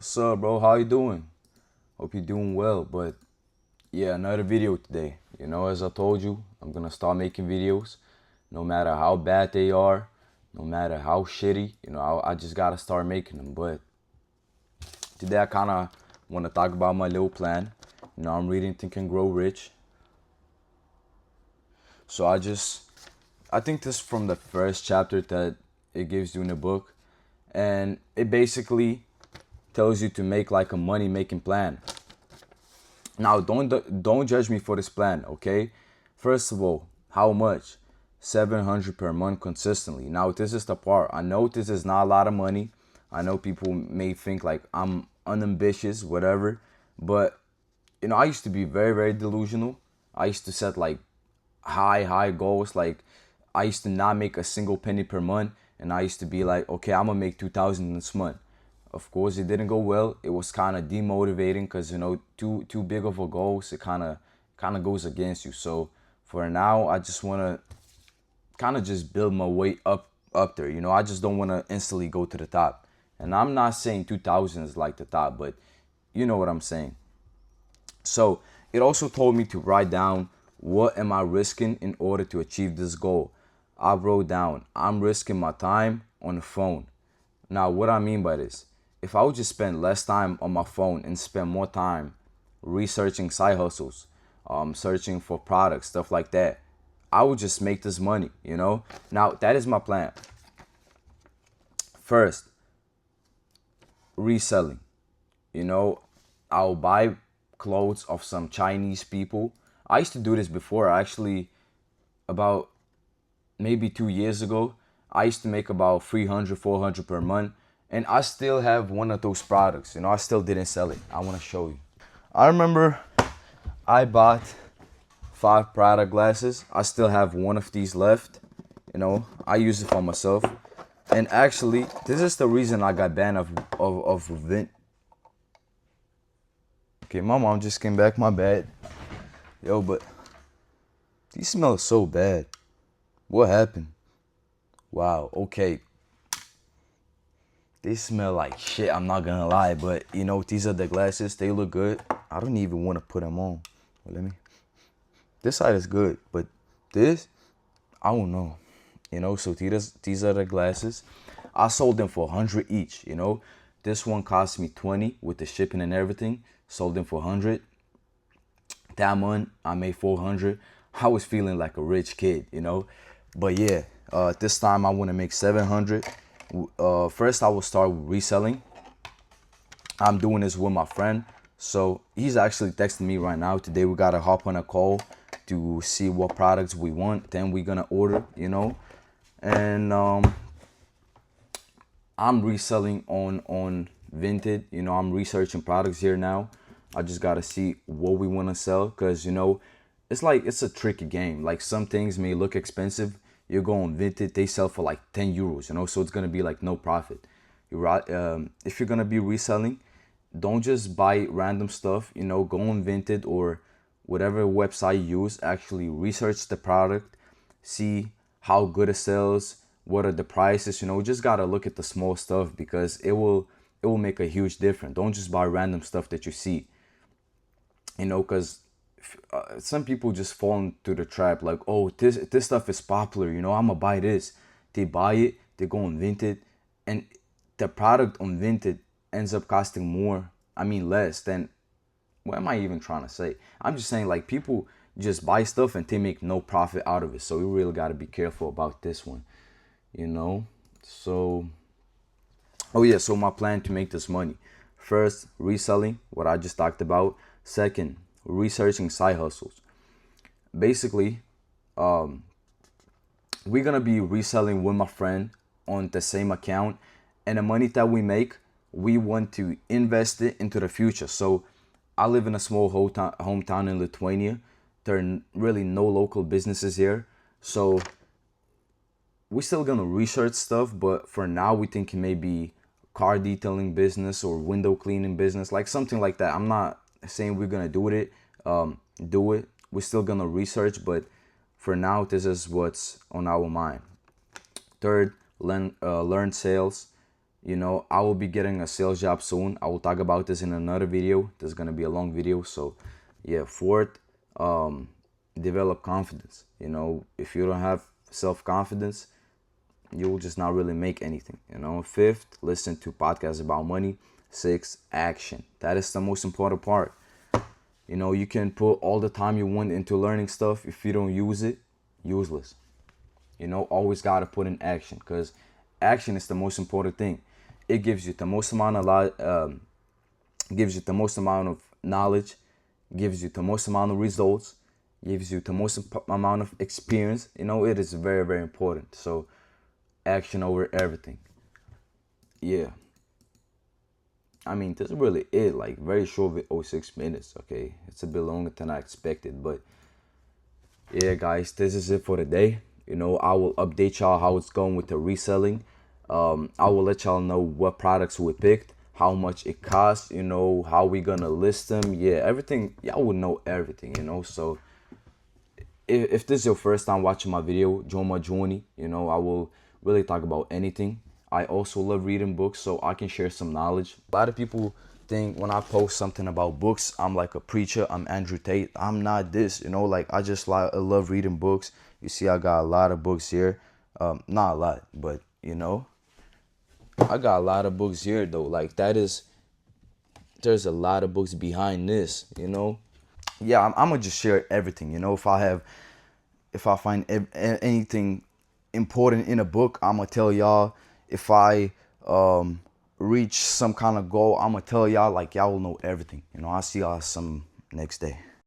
What's up, bro? How you doing? Hope you're doing well. But yeah, another video today. As I told you, I'm gonna start making videos, no matter how bad they are, no matter how shitty. I just gotta start making them. But today I kind of want to talk about my little plan. I'm reading Think and Grow Rich. So I think this is from the first chapter that it gives you in the book, and it basically tells you to make like a money making plan. Now, don't judge me for this plan, okay? First of all, how much? 700 per month consistently. Now, this is the part. I know this is not a lot of money. I know people may think like I'm unambitious, whatever. But, I used to be very, very delusional. I used to set like high goals. Like, I used to not make a single penny per month. And I used to be like, okay, I'm going to make 2,000 this month. Of course, it didn't go well. It was kind of demotivating because too big of a goal, so it kind of goes against you. So for now, I just want to kind of just build my way up there. I just don't want to instantly go to the top. And I'm not saying 2,000 is like the top, but you know what I'm saying. So it also told me to write down what am I risking in order to achieve this goal. I wrote down I'm risking my time on the phone. Now, what I mean by this, if I would just spend less time on my phone and spend more time researching side hustles, searching for products, stuff like that, I would just make this money. Now, that is my plan. First, reselling. I'll buy clothes of some Chinese people. I used to do this before. Actually, about maybe 2 years ago, I used to make about 300, 400 per month. And I still have one of those products. I still didn't sell it. I want to show you. I remember I bought 5 Prada glasses. I still have one of these left. I use it for myself. And actually, this is the reason I got banned of Vint. Okay, my mom just came back. My bad. Yo, but these smell so bad. What happened? Wow, okay. They smell like shit, I'm not gonna lie, but these are the glasses. They look good. I don't even want to put them on. Let me. This side is good, but this, I don't know. So these are the glasses. I sold them for 100 each. This one cost me 20 with the shipping and everything. Sold them for 100. That month I made 400. I was feeling like a rich kid. But yeah, this time I want to make 700. First I will start reselling. I'm doing this with my friend, so he's actually texting me right now. Today we gotta hop on a call to see what products we want, then we're gonna order. And I'm reselling on Vinted. I'm researching products here now. I just gotta see what we want to sell, because it's a tricky game. Like, some things may look expensive. You go on Vinted, they sell for like 10 euros, so it's gonna be like no profit. If you're gonna be reselling, don't just buy random stuff. Go on Vinted or whatever website you use. Actually research the product, see how good it sells, what are the prices. Just gotta look at the small stuff, because it will make a huge difference. Don't just buy random stuff that you see. Because some people just fall into the trap like, oh, this stuff is popular, I'm gonna buy this. They buy it, they go on Vinted, and the product on Vinted ends up costing less than, what am I even trying to say? I'm just saying, like, people just buy stuff and they make no profit out of it. So you really got to be careful about this one. So, oh yeah, so my plan to make this money: first, reselling, what I just talked about. Second, researching side hustles. Basically, we're gonna be reselling with my friend on the same account, and the money that we make, we want to invest it into the future. So I live in a small hometown in Lithuania. There are really no local businesses here, so we're still gonna research stuff. But for now, we think it may be car detailing business or window cleaning business, like something like that. I'm not saying we're gonna do it. We're still gonna research, but for now, this is what's on our mind. Third, learn sales. You know, I will be getting a sales job soon. I will talk about this in another video. This is gonna be a long video. So yeah, fourth, develop confidence. You know, if you don't have self-confidence, you will just not really make anything. You know, fifth, listen to podcasts about money. Sixth, action. That is the most important part. You know, you can put all the time you want into learning stuff. If you don't use it, useless. You know, always gotta put in action, because action is the most important thing. It gives you the most amount of gives you the most amount of knowledge, gives you the most amount of results, gives you the most amount of experience. You know, it is very, very important. So action over everything. Yeah. I mean, this is really it. Like, very short with 06 minutes. Okay, it's a bit longer than I expected, but yeah, guys, this is it for today. You know, I will update y'all how it's going with the reselling. I will let y'all know what products we picked, how much it costs, you know, how we gonna list them. Yeah, everything. Y'all would know everything, you know. So if this is your first time watching my video, join my journey. You know, I will really talk about anything. I also love reading books, so I can share some knowledge. A lot of people think when I post something about books, I'm like a preacher. I'm Andrew Tate. I'm not this, you know. Like, I just love reading books. You see, I got a lot of books here. Not a lot, but you know, I got a lot of books here though. Like, there's a lot of books behind this, you know. Yeah, I'm gonna just share everything. You know, if I find anything important in a book, I'm gonna tell y'all. If I reach some kind of goal, I'm gonna tell y'all. Like, y'all will know everything. You know, I'll see y'all some next day.